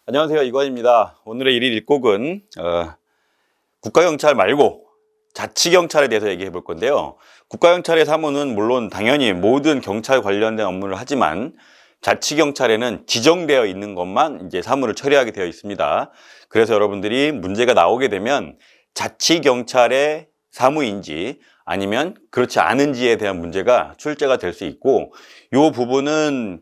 안녕하세요, 이관입니다. 오늘의 일일 일곡은 국가경찰 말고 자치경찰에 대해서 얘기해 볼 건데요. 국가경찰의 사무는 물론 당연히 모든 경찰 관련된 업무를 하지만 자치경찰에는 지정되어 있는 것만 이제 사무를 처리하게 되어 있습니다. 그래서 여러분들이 문제가 나오게 되면 자치경찰의 사무인지 아니면 그렇지 않은지에 대한 문제가 출제가 될 수 있고, 이 부분은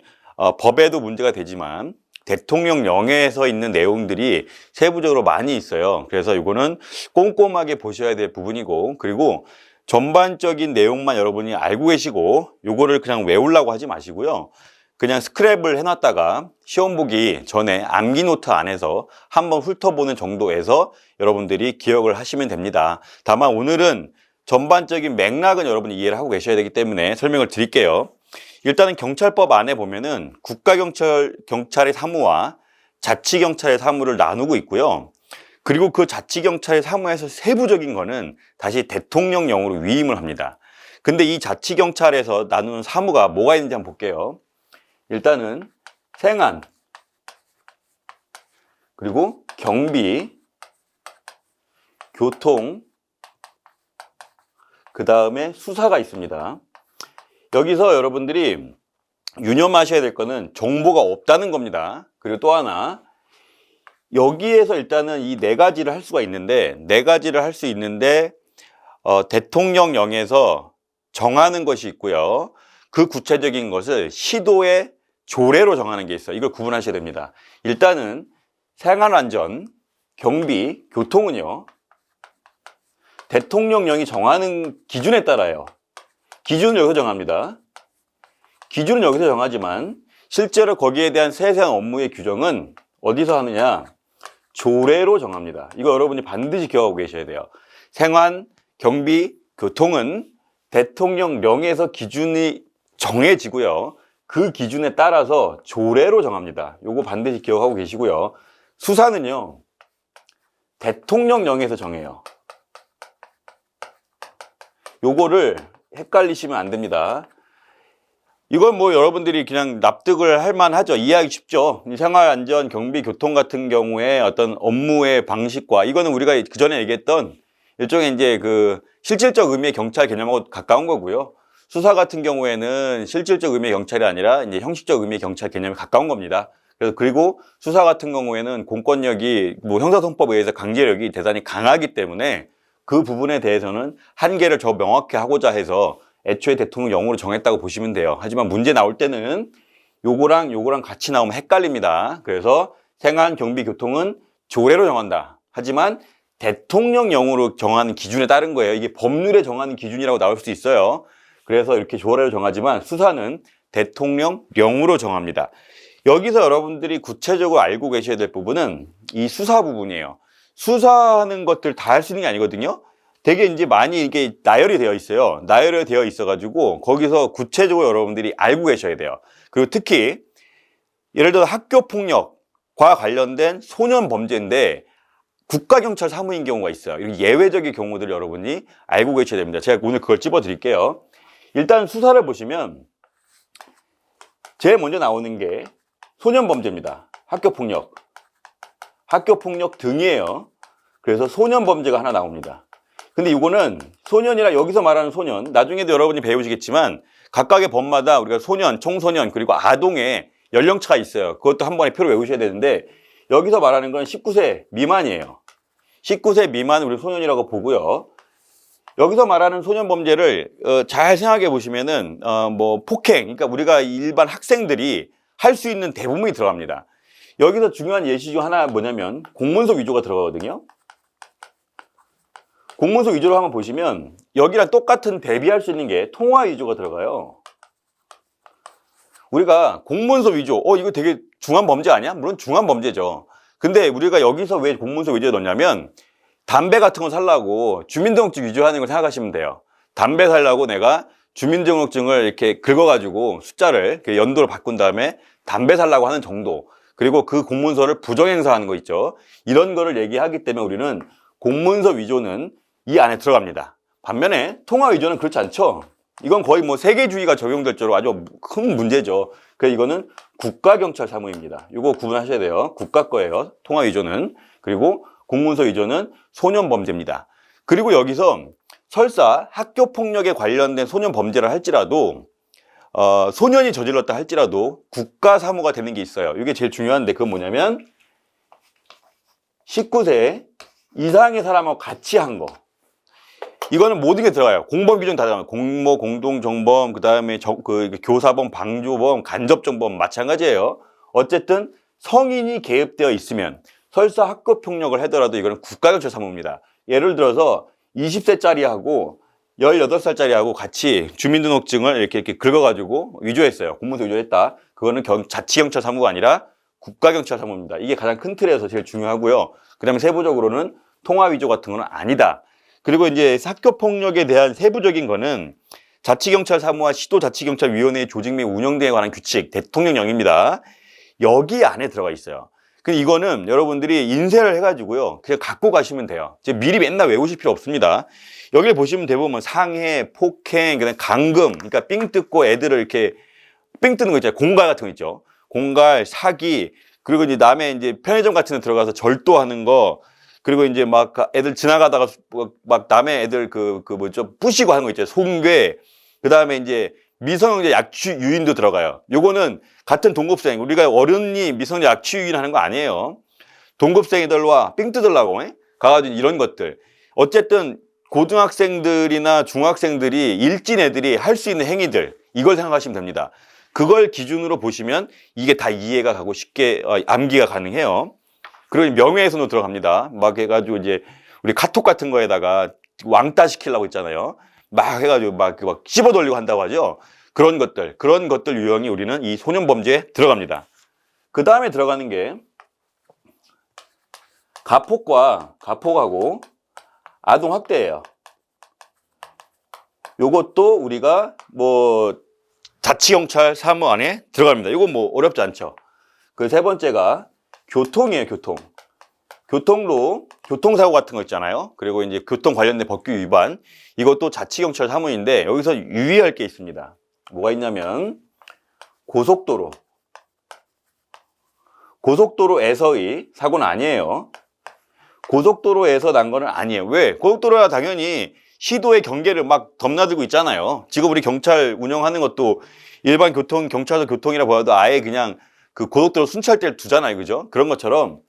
법에도 문제가 되지만 대통령령에서 있는 내용들이 세부적으로 많이 있어요. 그래서 이거는 꼼꼼하게 보셔야 될 부분이고, 그리고 전반적인 내용만 여러분이 알고 계시고 요거를 그냥 외우려고 하지 마시고요. 그냥 스크랩을 해놨다가 시험 보기 전에 암기 노트 안에서 한번 훑어보는 정도에서 여러분들이 기억을 하시면 됩니다. 다만 오늘은 전반적인 맥락은 여러분이 이해를 하고 계셔야 되기 때문에 설명을 드릴게요. 일단은 경찰법 안에 보면은 국가경찰의 사무와 자치경찰의 사무를 나누고 있고요. 그리고 그 자치경찰의 사무에서 세부적인 거는 다시 대통령령으로 위임을 합니다. 근데 이 자치경찰에서 나누는 사무가 뭐가 있는지 한번 볼게요. 일단은 생안, 그리고 경비, 교통, 그 다음에 수사가 있습니다. 여기서 여러분들이 유념하셔야 될 거는 정보가 없다는 겁니다. 그리고 또 하나, 여기에서 일단은 이 네 가지를 할 수가 있는데, 대통령령에서 정하는 것이 있고요. 그 구체적인 것을 시도의 조례로 정하는 게 있어요. 이걸 구분하셔야 됩니다. 일단은 생활안전, 경비, 교통은요, 대통령령이 정하는 기준에 따라요. 기준을 여기서 정합니다. 기준은 여기서 정하지만 실제로 거기에 대한 세세한 업무의 규정은 어디서 하느냐? 조례로 정합니다. 이거 여러분이 반드시 기억하고 계셔야 돼요. 생활, 경비, 교통은 대통령령에서 기준이 정해지고요. 그 기준에 따라서 조례로 정합니다. 이거 반드시 기억하고 계시고요. 수사는요, 대통령령에서 정해요. 요거를 헷갈리시면 안 됩니다. 이건 뭐 여러분들이 그냥 납득을 할 만하죠. 이해하기 쉽죠. 생활안전, 경비, 교통 같은 경우에 어떤 업무의 방식과, 이거는 우리가 그 전에 얘기했던 일종의 이제 그 실질적 의미의 경찰 개념하고 가까운 거고요. 수사 같은 경우에는 실질적 의미의 경찰이 아니라 이제 형식적 의미의 경찰 개념에 가까운 겁니다. 그리고 수사 같은 경우에는 공권력이 뭐 형사소송법에 의해서 강제력이 대단히 강하기 때문에 그 부분에 대해서는 한계를 더 명확히 하고자 해서 애초에 대통령령으로 정했다고 보시면 돼요. 하지만 문제 나올 때는 요거랑 같이 나오면 헷갈립니다. 그래서 생활, 경비, 교통은 조례로 정한다. 하지만 대통령령으로 정하는 기준에 따른 거예요. 이게 법률에 정하는 기준이라고 나올 수 있어요. 그래서 이렇게 조례로 정하지만 수사는 대통령령으로 정합니다. 여기서 여러분들이 구체적으로 알고 계셔야 될 부분은 이 수사 부분이에요. 수사하는 것들 다 할 수 있는 게 아니거든요. 되게 이제 많이 이게 나열이 되어 있어요. 나열이 되어 있어가지고 거기서 구체적으로 여러분들이 알고 계셔야 돼요. 그리고 특히 예를 들어 학교 폭력과 관련된 소년 범죄인데 국가경찰 사무인 경우가 있어요. 이런 예외적인 경우들을 여러분이 알고 계셔야 됩니다. 제가 오늘 그걸 찝어 드릴게요. 일단 수사를 보시면 제일 먼저 나오는 게 소년 범죄입니다. 학교 폭력 등이에요. 그래서 소년 범죄가 하나 나옵니다. 근데 이거는 소년이라 여기서 말하는 소년, 나중에도 여러분이 배우시겠지만 각각의 법마다 우리가 소년, 청소년, 그리고 아동의 연령차가 있어요. 그것도 한 번에 표로 외우셔야 되는데 여기서 말하는 건 19세 미만이에요. 19세 미만을 우리 소년이라고 보고요. 여기서 말하는 소년 범죄를 잘 생각해 보시면은 뭐 폭행, 그러니까 우리가 일반 학생들이 할 수 있는 대부분이 들어갑니다. 여기서 중요한 예시 중 하나 뭐냐면 공문서 위조가 들어가거든요. 공문서 위조를 한번 보시면 여기랑 똑같은 대비할 수 있는 게 통화 위조가 들어가요. 우리가 공문서 위조, 이거 되게 중한 범죄 아니야? 물론 중한 범죄죠. 근데 우리가 여기서 왜 공문서 위조에 넣냐면 담배 같은 거 살라고 주민등록증 위조하는 걸 생각하시면 돼요. 담배 살라고 내가 주민등록증을 이렇게 긁어가지고 숫자를 연도로 바꾼 다음에 담배 살라고 하는 정도. 그리고 그 공문서를 부정행사하는 거 있죠. 이런 거를 얘기하기 때문에 우리는 공문서 위조는 이 안에 들어갑니다. 반면에 통화 위조는 그렇지 않죠. 이건 거의 뭐 세계주의가 적용될 정도로 아주 큰 문제죠. 그래서 이거는 국가경찰 사무입니다. 이거 구분하셔야 돼요. 국가 거예요. 통화 위조는. 그리고 공문서 위조는 소년 범죄입니다. 그리고 여기서 설사 학교 폭력에 관련된 소년 범죄를 할지라도 소년이 저질렀다 할지라도 국가 사무가 되는 게 있어요. 이게 제일 중요한데 그건 뭐냐면 19세 이상의 사람하고 같이 한 거. 이거는 모든 게 들어가요. 공범 규정 다 들어가요. 공모, 공동정범, 그 다음에 교사범, 방조범, 간접정범 마찬가지예요. 어쨌든 성인이 개입되어 있으면 설사 학교폭력을 하더라도 이거는 국가경찰 사무입니다. 예를 들어서 20세짜리하고 18살짜리하고 같이 주민등록증을 이렇게 긁어가지고 위조했어요. 공문서 위조했다. 그거는 자치경찰 사무가 아니라 국가경찰 사무입니다. 이게 가장 큰 틀에서 제일 중요하고요. 그 다음에 세부적으로는 통화 위조 같은 건 아니다. 그리고 이제 학교폭력에 대한 세부적인 거는 자치경찰 사무와 시도자치경찰위원회의 조직 및 운영 등에 관한 규칙, 대통령령입니다. 여기 안에 들어가 있어요. 근데 이거는 여러분들이 인쇄를 해가지고요. 그냥 갖고 가시면 돼요. 미리 맨날 외우실 필요 없습니다. 여기를 보시면 대부분 상해, 폭행, 그다음에 감금, 그러니까 삥 뜯고 애들을 이렇게 삥 뜯는 거 있잖아요. 공갈 같은 거 있죠. 공갈, 사기, 그리고 이제 남의 이제 편의점 같은 데 들어가서 절도하는 거, 그리고 이제 막 애들 지나가다가 막 남의 애들 뭐죠 부시고 하는 거 있죠. 송괴. 그 다음에 이제 미성년자 약취 유인도 들어가요. 요거는 같은 동급생, 우리가 어른이 미성년자 약취 유인하는 거 아니에요. 동급생이들과 삥 뜯으려고 가가지고 이런 것들. 어쨌든 고등학생들이나 중학생들이 일진 애들이 할 수 있는 행위들, 이걸 생각하시면 됩니다. 그걸 기준으로 보시면 이게 다 이해가 가고 쉽게 암기가 가능해요. 그리고 명예훼손도 들어갑니다. 막 해가지고 이제 우리 카톡 같은 거에다가 왕따 시키려고 있잖아요. 막 해가지고 막 씹어 돌리고 한다고 하죠. 그런 것들 유형이 우리는 이 소년범죄에 들어갑니다. 그 다음에 들어가는 게 가폭하고 아동학대예요. 요것도 우리가 뭐 자치경찰 사무 안에 들어갑니다. 이건 뭐 어렵지 않죠. 그 세 번째가 교통이에요, 교통. 교통사고 같은 거 있잖아요. 그리고 이제 교통 관련된 법규 위반. 이것도 자치경찰 사무인데 여기서 유의할 게 있습니다. 뭐가 있냐면 고속도로에서의 사고는 아니에요. 고속도로에서 난 거는 아니에요. 왜? 고속도로야 당연히 시도의 경계를 막 덤나들고 있잖아요. 지금 우리 경찰 운영하는 것도 일반 경찰서 교통이라 보아도 아예 그냥 그 고속도로 순찰대를 두잖아요. 그죠? 그런 것처럼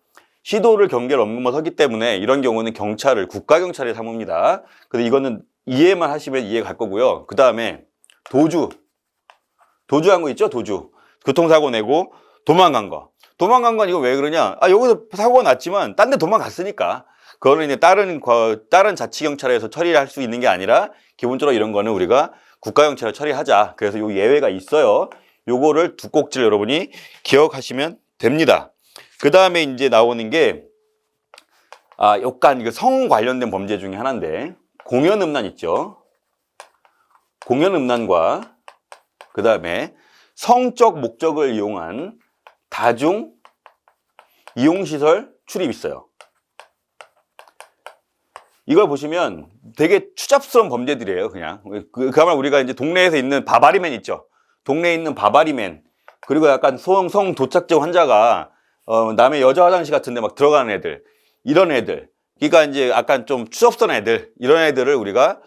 시도를 경계를 넘어서 서기 때문에 이런 경우는 국가경찰의 사무입니다. 근데 이거는 이해만 하시면 이해 갈 거고요. 그 다음에 도주한 거 있죠? 교통사고 내고 도망간 건 이거 왜 그러냐? 여기서 사고가 났지만 딴 데 도망갔으니까. 그거는 이제 다른 자치경찰에서 처리를 할 수 있는 게 아니라 기본적으로 이런 거는 우리가 국가경찰에 처리하자. 그래서 요 예외가 있어요. 요거를 두 꼭지를 여러분이 기억하시면 됩니다. 그 다음에 이제 나오는 게 약간 성 관련된 범죄 중에 하나인데 공연음란 있죠. 공연음란과 그 다음에 성적 목적을 이용한 다중 이용시설 출입 있어요. 이걸 보시면 되게 추잡스러운 범죄들이에요, 그냥. 그야말로 우리가 이제 동네에서 있는 바바리맨 있죠. 동네에 있는 바바리맨. 그리고 약간 성 도착증 환자가 남의 여자 화장실 같은 데 막 들어가는 애들. 이런 애들. 그러니까 이제 약간 좀 추잡스러운 애들. 이런 애들을 우리가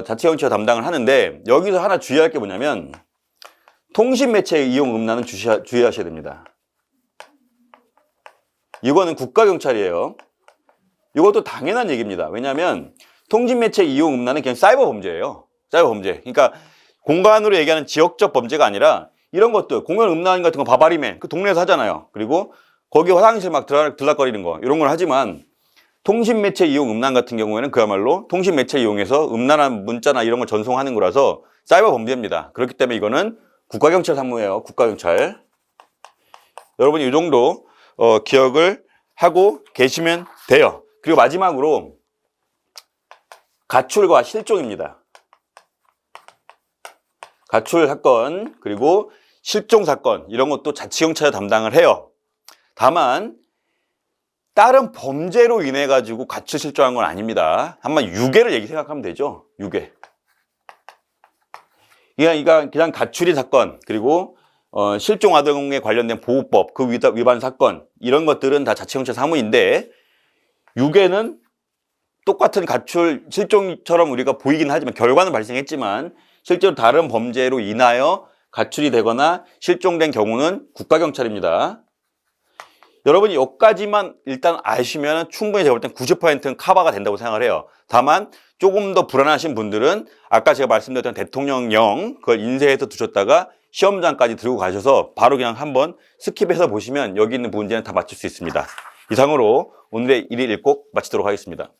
자치경찰 담당을 하는데 여기서 하나 주의할 게 뭐냐면 통신매체 이용 음란은 주의하셔야 됩니다. 이거는 국가경찰이에요. 이것도 당연한 얘기입니다. 왜냐하면 통신매체 이용 음란은 그냥 사이버 범죄예요. 사이버 범죄. 그러니까 공간으로 얘기하는 지역적 범죄가 아니라 이런 것들, 공연 음란 같은 거 바바리맨 그 동네에서 하잖아요. 그리고 거기 화장실 막 들락거리는 거 이런 걸 하지만 통신매체 이용 음란 같은 경우에는 그야말로 통신매체 이용해서 음란한 문자나 이런 걸 전송하는 거라서 사이버 범죄입니다. 그렇기 때문에 이거는 국가경찰 사무예요. 국가경찰. 여러분이 이 정도 기억을 하고 계시면 돼요. 그리고 마지막으로 가출과 실종입니다. 가출 사건 그리고 실종 사건 이런 것도 자치경찰이 담당을 해요. 다만 다른 범죄로 인해 가지고 가출 실종한 건 아닙니다. 한번 유괴를 생각하면 되죠. 그냥 가출이 사건, 그리고 실종 아동에 관련된 보호법 그 위반 사건, 이런 것들은 다 자치경찰 사무인데, 유괴는 똑같은 가출, 실종처럼 우리가 보이긴 하지만, 결과는 발생했지만 실제로 다른 범죄로 인하여 가출이 되거나 실종된 경우는 국가경찰입니다. 여러분이 여기까지만 일단 아시면 충분히 제가 볼 땐 90%는 커버가 된다고 생각을 해요. 다만 조금 더 불안하신 분들은 아까 제가 말씀드렸던 대통령령 그걸 인쇄해서 두셨다가 시험장까지 들고 가셔서 바로 그냥 한번 스킵해서 보시면 여기 있는 문제는 다 맞출 수 있습니다. 이상으로 오늘의 1일 1곡 마치도록 하겠습니다.